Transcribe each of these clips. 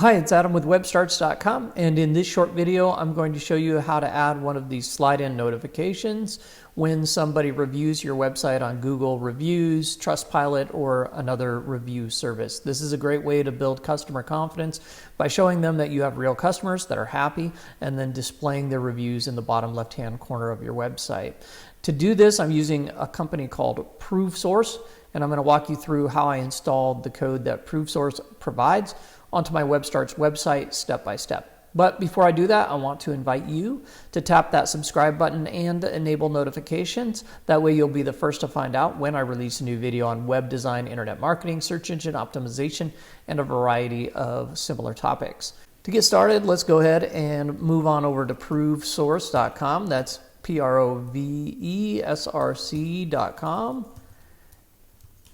Hi, it's Adam with WebStarts.com, and in this short video I'm going to show you how to add one of these slide-in notifications when somebody reviews your website on Google Reviews, Trustpilot, or another review service. This is a great way to build customer confidence by showing them that you have real customers that are happy and then displaying their reviews in the bottom left-hand corner of your website. To do this, I'm using a company called ProveSource, and I'm going to walk you through how I installed the code that ProveSource provides onto my WebStarts website step by step. But before I do that, I want to invite you to tap that subscribe button and enable notifications. That way you'll be the first to find out when I release a new video on web design, internet marketing, search engine optimization, and a variety of similar topics. To get started, let's go ahead and move on over to provesource.com. That's PROVESRC.com.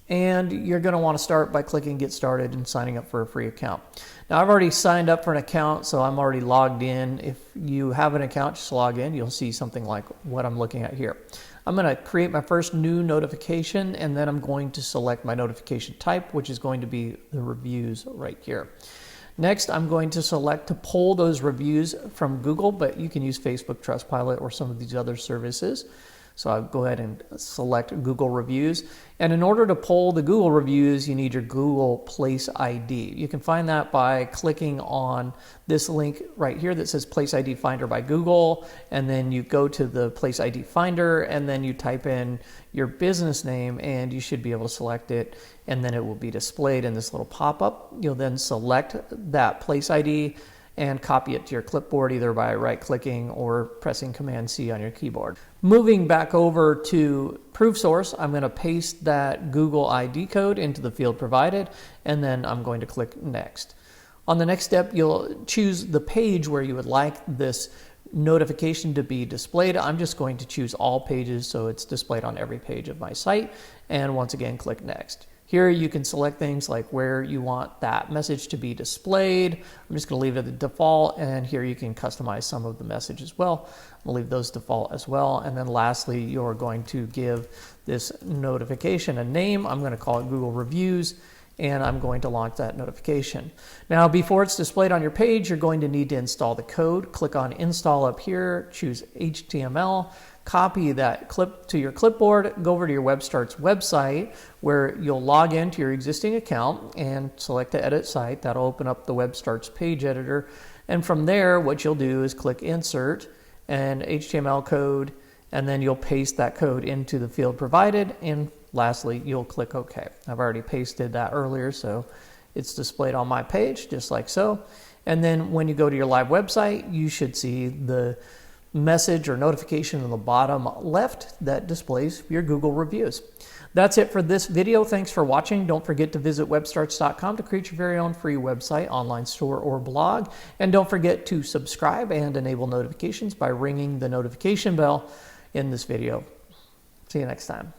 And you're going to want to start by clicking Get Started and signing up for a free account. Now, I've already signed up for an account, so I'm already logged in. If you have an account, just log in. You'll see something like what I'm looking at here. I'm going to create my first new notification, and then I'm going to select my notification type, which is going to be the reviews right here. Next, I'm going to select to pull those reviews from Google, but you can use Facebook, Trustpilot, or some of these other services. So I'll go ahead and select Google Reviews. And in order to pull the Google Reviews, you need your Google Place ID. You can find that by clicking on this link right here that says Place ID Finder by Google. And then you go to the Place ID Finder, and then you type in your business name, and you should be able to select it. And then it will be displayed in this little pop-up. You'll then select that Place ID and copy it to your clipboard either by right-clicking or pressing Command-C on your keyboard. Moving back over to ProveSource, I'm going to paste that Google ID code into the field provided, and then I'm going to click Next. On the next step, you'll choose the page where you would like this notification to be displayed. I'm just going to choose all pages so it's displayed on every page of my site, and once again, click Next. Here you can select things like where you want that message to be displayed. I'm just going to leave it at the default, and here you can customize some of the message as well. I'll leave those default as well. And then lastly, you're going to give this notification a name. I'm going to call it Google Reviews, and I'm going to launch that notification. Now, before it's displayed on your page, you're going to need to install the code. Click on Install up here, choose HTML, copy that clip to your clipboard, go over to your WebStarts website where you'll log into your existing account and select the Edit Site. That'll open up the WebStarts page editor. And from there, what you'll do is click Insert and HTML code, and then you'll paste that code into the field provided, and lastly, you'll click OK. I've already pasted that earlier, so it's displayed on my page, just like so. And then when you go to your live website, you should see the message or notification in the bottom left that displays your Google reviews. That's it for this video. Thanks for watching. Don't forget to visit WebStarts.com to create your very own free website, online store, or blog. And don't forget to subscribe and enable notifications by ringing the notification bell in this video. See you next time.